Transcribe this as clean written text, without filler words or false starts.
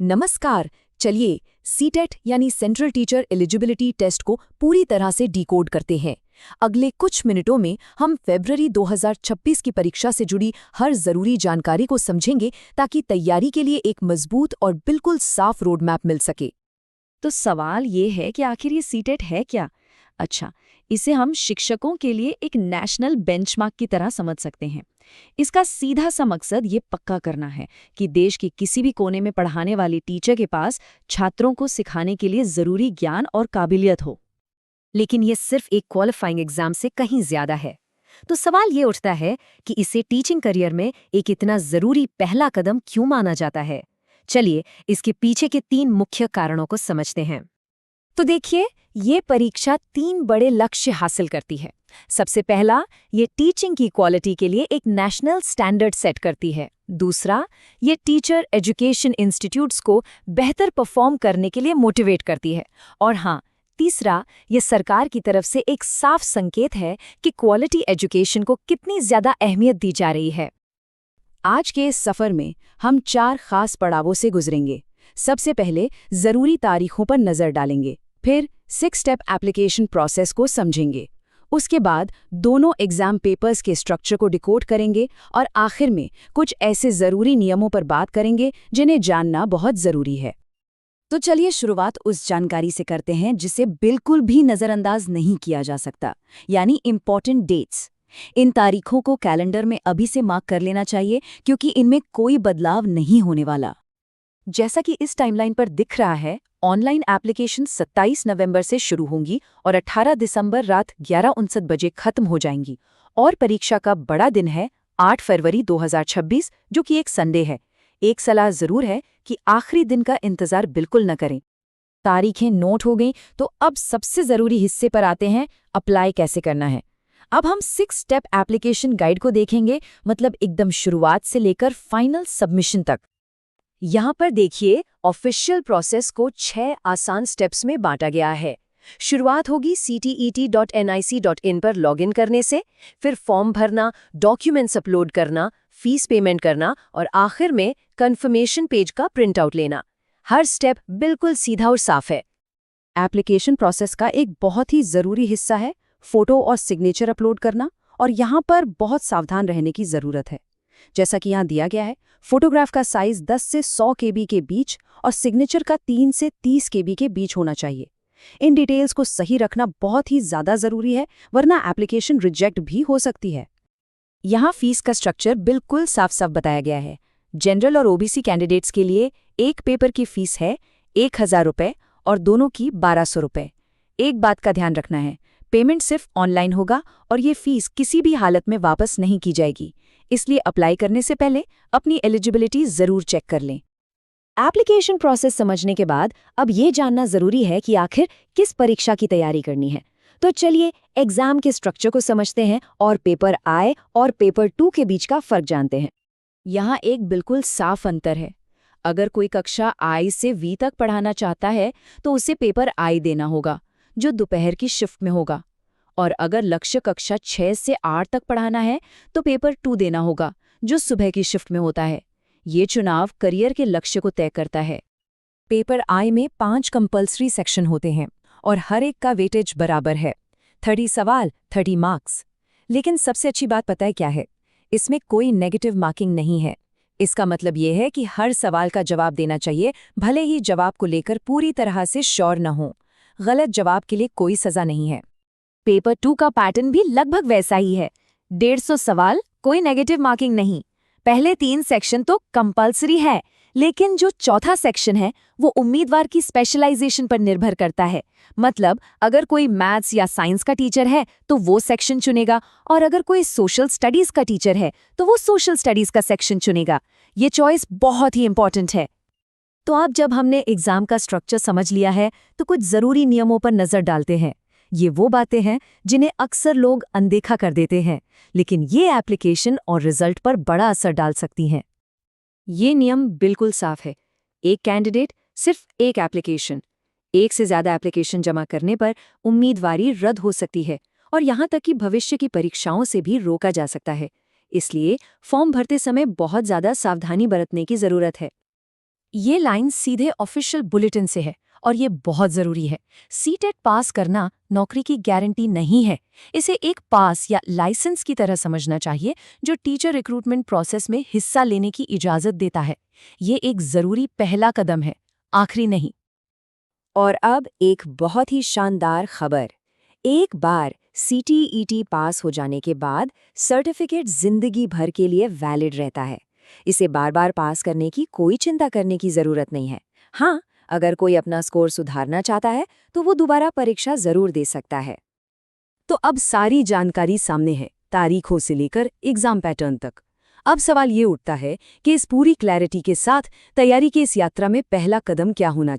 नमस्कार। चलिए सीटेट यानी सेंट्रल टीचर एलिजिबिलिटी टेस्ट को पूरी तरह से डिकोड करते हैं। अगले कुछ मिनटों में हम फरवरी 2026 की परीक्षा से जुड़ी हर जरूरी जानकारी को समझेंगे ताकि तैयारी के लिए एक मजबूत और बिल्कुल साफ रोड मैप मिल सके। तो सवाल ये है कि आखिर ये सीटेट है क्या? अच्छा, इसे हम शिक्षकों के लिए एक नेशनल बेंचमार्क की तरह समझ सकते हैं। इसका सीधा सा मकसद ये पक्का करना है कि देश के किसी भी कोने में पढ़ाने वाले टीचर के पास छात्रों को सिखाने के लिए जरूरी ज्ञान और काबिलियत हो। लेकिन ये सिर्फ एक क्वालिफाइंग एग्जाम से कहीं ज्यादा है। तो सवाल ये उठता है कि इसे टीचिंग करियर में एक इतना जरूरी पहला कदम क्यों माना जाता है। चलिए इसके पीछे के 3 मुख्य कारणों को समझते हैं। तो देखिए, ये परीक्षा 3 बड़े लक्ष्य हासिल करती है। सबसे पहला, ये टीचिंग की क्वालिटी के लिए एक नेशनल स्टैंडर्ड सेट करती है। दूसरा, ये टीचर एजुकेशन इंस्टीट्यूट्स को बेहतर परफॉर्म करने के लिए मोटिवेट करती है। और हाँ, तीसरा, ये सरकार की तरफ से एक साफ संकेत है कि क्वालिटी एजुकेशन को कितनी ज्यादा अहमियत दी जा रही है। आज के इस सफर में हम 4 खास पड़ावों से गुजरेंगे। सबसे पहले जरूरी तारीखों पर नजर डालेंगे, फिर 6 स्टेप एप्लीकेशन प्रोसेस को समझेंगे, उसके बाद दोनों एग्जाम पेपर्स के स्ट्रक्चर को डिकोड करेंगे और आखिर में कुछ ऐसे जरूरी नियमों पर बात करेंगे जिन्हें जानना बहुत जरूरी है। तो चलिए शुरुआत उस जानकारी से करते हैं जिसे बिल्कुल भी नजरअंदाज नहीं किया जा सकता, यानी इम्पॉर्टेंट डेट्स। इन तारीखों को कैलेंडर में अभी से मार्क कर लेना चाहिए क्योंकि इनमें कोई बदलाव नहीं होने वाला। जैसा कि इस टाइमलाइन पर दिख रहा है, ऑनलाइन एप्लीकेशन 27 नवंबर से शुरू होंगी और 18 दिसंबर रात 11:59 बजे खत्म हो जाएंगी। और परीक्षा का बड़ा दिन है 8 फरवरी 2026, जो कि एक संडे है। एक सलाह जरूर है कि आखिरी दिन का इंतजार बिल्कुल न करें। तारीखें नोट हो गई, तो अब सबसे जरूरी हिस्से पर आते हैं, अप्लाई कैसे करना है। अब हम 6 स्टेप एप्लीकेशन गाइड को देखेंगे, मतलब एकदम शुरुआत से लेकर फाइनल सबमिशन तक। यहाँ पर देखिए, ऑफिशियल प्रोसेस को 6 आसान स्टेप्स में बांटा गया है। शुरुआत होगी ctet.nic.in पर लॉगिन करने से, फिर फॉर्म भरना, डॉक्यूमेंट्स अपलोड करना, फीस पेमेंट करना और आखिर में कंफर्मेशन पेज का प्रिंट आउट लेना। हर स्टेप बिल्कुल सीधा और साफ है। एप्लीकेशन प्रोसेस का एक बहुत ही जरूरी हिस्सा है फोटो और सिग्नेचर अपलोड करना, और यहाँ पर बहुत सावधान रहने की जरूरत है। जैसा कि यहाँ दिया गया है, फोटोग्राफ का साइज 10 से 100 केबी के बीच और सिग्नेचर का 3 से 30 केबी के बीच होना चाहिए। इन डिटेल्स को सही रखना बहुत ही ज्यादा जरूरी है, वरना एप्लीकेशन रिजेक्ट भी हो सकती है। यहाँ फीस का स्ट्रक्चर बिल्कुल साफ साफ बताया गया है। जनरल और ओबीसी कैंडिडेट्स के लिए एक पेपर की फीस है 1000 रुपये और दोनों की 1200 रुपये। एक बात का ध्यान रखना है, पेमेंट सिर्फ ऑनलाइन होगा और ये फीस किसी भी हालत में वापस नहीं की जाएगी, इसलिए अप्लाई करने से पहले अपनी एलिजिबिलिटी जरूर चेक कर लें। एप्लीकेशन प्रोसेस समझने के बाद अब ये जानना जरूरी है कि आखिर किस परीक्षा की तैयारी करनी है। तो चलिए एग्जाम के स्ट्रक्चर को समझते हैं और पेपर आई और पेपर 2 के बीच का फर्क जानते हैं। यहाँ एक बिल्कुल साफ अंतर है। अगर कोई कक्षा आई से वी तक पढ़ाना चाहता है तो उसे पेपर आई देना होगा, जो दोपहर की शिफ्ट में होगा। और अगर लक्ष्य कक्षा 6 से 8 तक पढ़ाना है तो पेपर 2 देना होगा, जो सुबह की शिफ्ट में होता है। ये चुनाव करियर के लक्ष्य को तय करता है। पेपर आई में 5 कंपल्सरी सेक्शन होते हैं और हर एक का वेटेज बराबर है, 30 सवाल 30 मार्क्स। लेकिन सबसे अच्छी बात पता है क्या है? इसमें कोई नेगेटिव मार्किंग नहीं है। इसका मतलब ये है कि हर सवाल का जवाब देना चाहिए, भले ही जवाब को लेकर पूरी तरह से श्योर न हो। गलत जवाब के लिए कोई सजा नहीं है। पेपर 2 का पैटर्न भी लगभग वैसा ही है। 150 सवाल, कोई नेगेटिव मार्किंग नहीं। पहले 3 सेक्शन तो कंपल्सरी है, लेकिन जो चौथा सेक्शन है वो उम्मीदवार की स्पेशलाइजेशन पर निर्भर करता है। मतलब अगर कोई मैथ्स या साइंस का टीचर है तो वो सेक्शन चुनेगा, और अगर कोई सोशल स्टडीज का टीचर है तो वो सोशल स्टडीज का सेक्शन चुनेगा। ये चॉइस बहुत ही इंपॉर्टेंट है। तो अब जब हमने एग्जाम का स्ट्रक्चर समझ लिया है तो कुछ जरूरी नियमों पर नजर डालते हैं। ये वो बातें हैं जिन्हें अक्सर लोग अनदेखा कर देते हैं, लेकिन ये एप्लीकेशन और रिजल्ट पर बड़ा असर डाल सकती हैं। ये नियम बिल्कुल साफ है। एक कैंडिडेट, सिर्फ एक एप्लीकेशन। एक से ज्यादा एप्लीकेशन जमा करने पर उम्मीदवारी रद्द हो सकती है और यहाँ तक कि भविष्य की परीक्षाओं से भी रोका जा सकता है। इसलिए फॉर्म भरते समय बहुत ज्यादा सावधानी बरतने की जरूरत है। ये लाइन सीधे ऑफिशियल बुलेटिन से है और ये बहुत जरूरी है। सीटेट पास करना नौकरी की गारंटी नहीं है। इसे एक पास या लाइसेंस की तरह समझना चाहिए जो टीचर रिक्रूटमेंट प्रोसेस में हिस्सा लेने की इजाजत देता है। ये एक जरूरी पहला कदम है, आखिरी नहीं। और अब एक बहुत ही शानदार खबर। एक बार CTET पास हो जाने के बाद सर्टिफिकेट जिंदगी भर के लिए वैलिड रहता है। इसे बार बार पास करने की कोई चिंता करने की जरूरत नहीं है। हाँ, अगर कोई अपना स्कोर सुधारना चाहता है तो वो दोबारा परीक्षा जरूर दे सकता है। तो अब सारी जानकारी सामने है, तारीखों से लेकर एग्जाम पैटर्न तक। अब सवाल ये उठता है कि इस पूरी क्लैरिटी के साथ तैयारी की इस यात्रा में पहला कदम क्या होना